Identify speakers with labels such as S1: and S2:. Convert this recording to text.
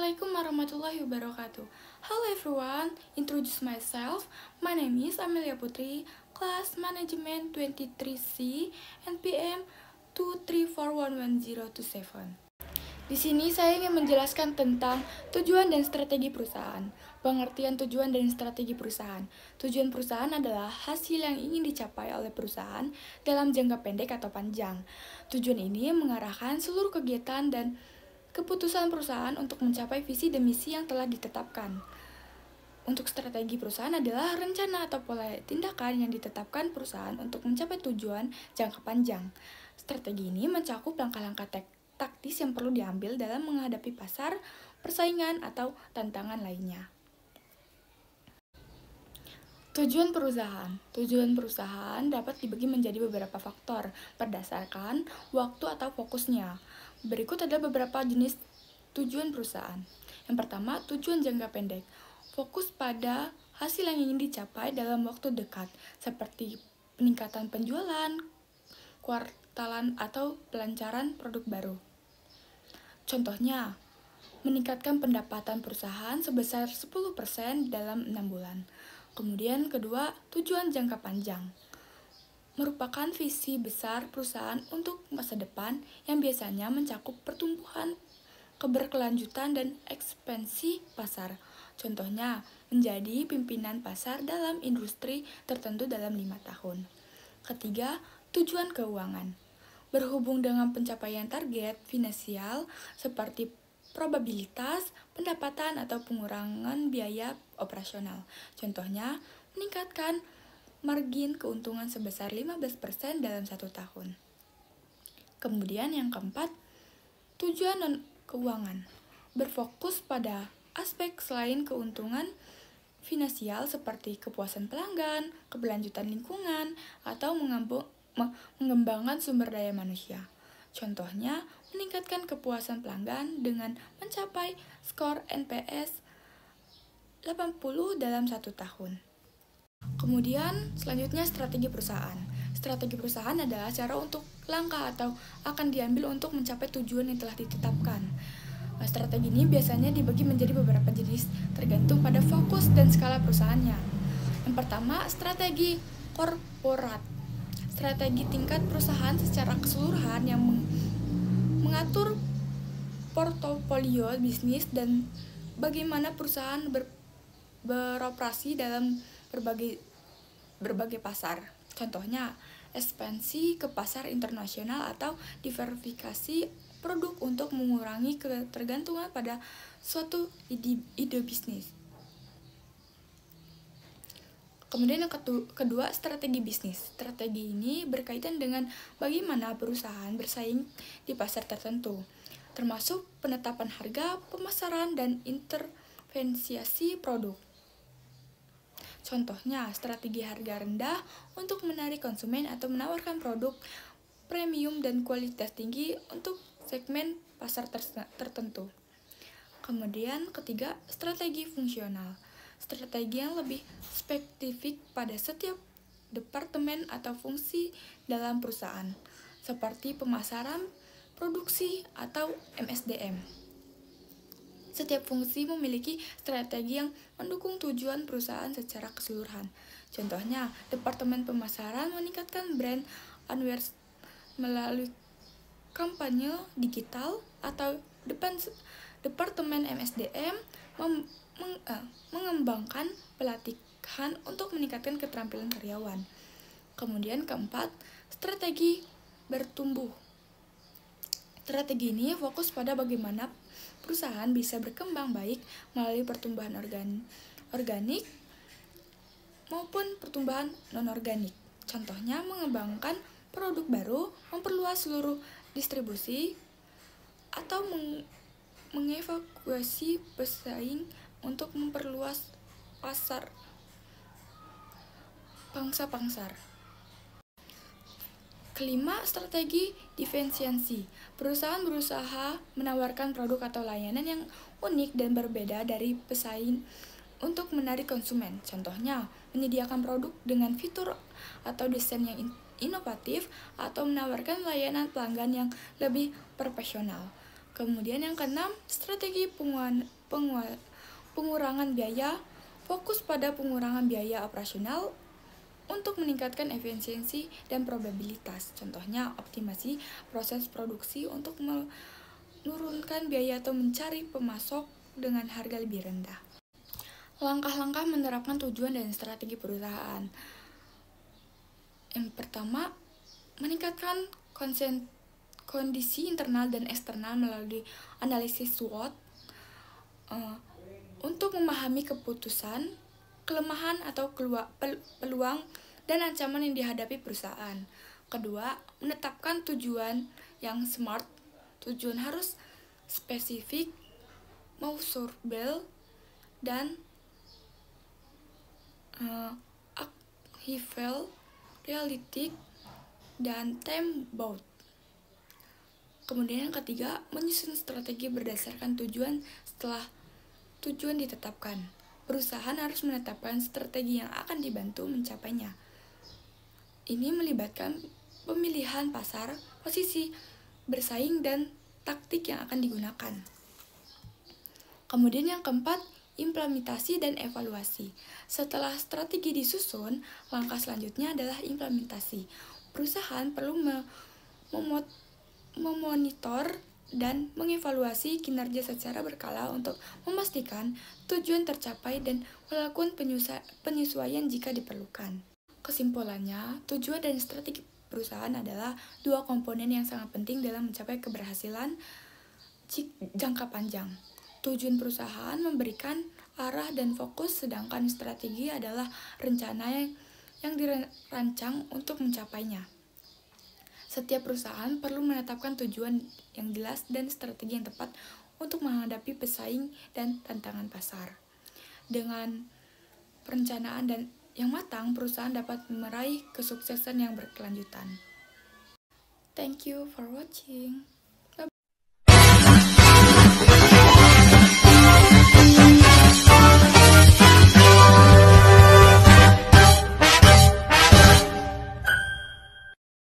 S1: Assalamualaikum warahmatullahi wabarakatuh. Hello everyone, introduce myself. My name is Amelia Putri, class management 23C, NPM 2341107. Di sini saya ingin menjelaskan tentang tujuan dan strategi perusahaan. Pengertian tujuan dan strategi perusahaan. Tujuan perusahaan adalah hasil yang ingin dicapai oleh perusahaan dalam jangka pendek atau panjang. Tujuan ini mengarahkan seluruh kegiatan dan keputusan perusahaan untuk mencapai visi dan misi yang telah ditetapkan. Untuk strategi perusahaan adalah rencana atau pola tindakan yang ditetapkan perusahaan untuk mencapai tujuan jangka panjang. Strategi ini mencakup langkah-langkah taktis yang perlu diambil dalam menghadapi pasar, persaingan, atau tantangan lainnya. Tujuan perusahaan. Tujuan perusahaan dapat dibagi menjadi beberapa faktor berdasarkan waktu atau fokusnya. Berikut adalah beberapa jenis tujuan perusahaan. Yang pertama, tujuan jangka pendek. Fokus pada hasil yang ingin dicapai dalam waktu dekat, seperti peningkatan penjualan, kuartalan, atau pelancaran produk baru. Contohnya, meningkatkan pendapatan perusahaan sebesar 10% dalam 6 bulan. Kemudian kedua, tujuan jangka panjang. Merupakan visi besar perusahaan untuk masa depan yang biasanya mencakup pertumbuhan, keberkelanjutan, dan ekspansi pasar. Contohnya, menjadi pimpinan pasar dalam industri tertentu dalam 5 tahun. Ketiga, tujuan keuangan. Berhubung dengan pencapaian target finansial seperti probabilitas, pendapatan, atau pengurangan biaya operasional. Contohnya, meningkatkan margin keuntungan sebesar 15% dalam 1 tahun. Kemudian yang keempat, tujuan non-keuangan. Berfokus pada aspek selain keuntungan finansial seperti kepuasan pelanggan, keberlanjutan lingkungan, atau mengembangkan sumber daya manusia. Contohnya, meningkatkan kepuasan pelanggan dengan mencapai skor NPS 80 dalam 1 tahun. Kemudian, selanjutnya strategi perusahaan. Strategi perusahaan adalah cara untuk langkah atau akan diambil untuk mencapai tujuan yang telah ditetapkan. Strategi ini biasanya dibagi menjadi beberapa jenis tergantung pada fokus dan skala perusahaannya. Yang pertama, strategi korporat. Strategi tingkat perusahaan secara keseluruhan yang mengatur portofolio bisnis dan bagaimana perusahaan beroperasi dalam berbagai pasar. Contohnya, ekspansi ke pasar internasional atau diversifikasi produk untuk mengurangi ketergantungan pada suatu ide bisnis. Kemudian yang kedua, strategi bisnis. Strategi ini berkaitan dengan bagaimana perusahaan bersaing di pasar tertentu, termasuk penetapan harga, pemasaran, dan intervensiasi produk. Contohnya, strategi harga rendah untuk menarik konsumen atau menawarkan produk premium dan kualitas tinggi untuk segmen pasar tertentu. Kemudian ketiga, strategi fungsional. Strategi yang lebih spesifik pada setiap departemen atau fungsi dalam perusahaan, seperti pemasaran, produksi, atau MSDM. Setiap fungsi memiliki strategi yang mendukung tujuan perusahaan secara keseluruhan. Contohnya, Departemen Pemasaran meningkatkan brand awareness melalui kampanye digital, atau Departemen MSDM mengembangkan pelatihan untuk meningkatkan keterampilan karyawan. Kemudian keempat, strategi bertumbuh. Strategi ini fokus pada bagaimana perusahaan bisa berkembang baik melalui pertumbuhan organik maupun pertumbuhan non-organik. Contohnya, mengembangkan produk baru, memperluas seluruh distribusi, atau mengevakuasi pesaing untuk memperluas pasar pangsa. Kelima, strategi diferensiasi. Perusahaan berusaha menawarkan produk atau layanan yang unik dan berbeda dari pesaing untuk menarik konsumen. Contohnya, menyediakan produk dengan fitur atau desain yang inovatif, atau menawarkan layanan pelanggan yang lebih profesional. Kemudian yang keenam, strategi pengurangan biaya. Fokus pada pengurangan biaya operasional untuk meningkatkan efisiensi dan probabilitas. Contohnya, optimasi proses produksi untuk menurunkan biaya atau mencari pemasok dengan harga lebih rendah. Langkah-langkah menerapkan tujuan dan strategi perusahaan. Yang pertama, meningkatkan kondisi internal dan eksternal melalui analisis SWOT untuk memahami keputusan, kelemahan atau peluang dan ancaman yang dihadapi perusahaan. Kedua, menetapkan tujuan yang SMART. Tujuan harus spesifik, measurable, dan achievable, realistic, dan time-bound. Kemudian yang ketiga, menyusun strategi berdasarkan tujuan. Setelah tujuan ditetapkan, perusahaan harus menetapkan strategi yang akan dibantu mencapainya. Ini melibatkan pemilihan pasar, posisi bersaing, dan taktik yang akan digunakan. Kemudian yang keempat, implementasi dan evaluasi. Setelah strategi disusun, langkah selanjutnya adalah implementasi. Perusahaan perlu memonitor dan mengevaluasi kinerja secara berkala untuk memastikan tujuan tercapai dan melakukan penyesuaian jika diperlukan. Kesimpulannya, tujuan dan strategi perusahaan adalah dua komponen yang sangat penting dalam mencapai keberhasilan jangka panjang. Tujuan perusahaan memberikan arah dan fokus, sedangkan strategi adalah rencana yang dirancang untuk mencapainya. Setiap perusahaan perlu menetapkan tujuan yang jelas dan strategi yang tepat untuk menghadapi pesaing dan tantangan pasar. Dengan perencanaan yang matang, perusahaan dapat meraih kesuksesan yang berkelanjutan. Thank you for watching.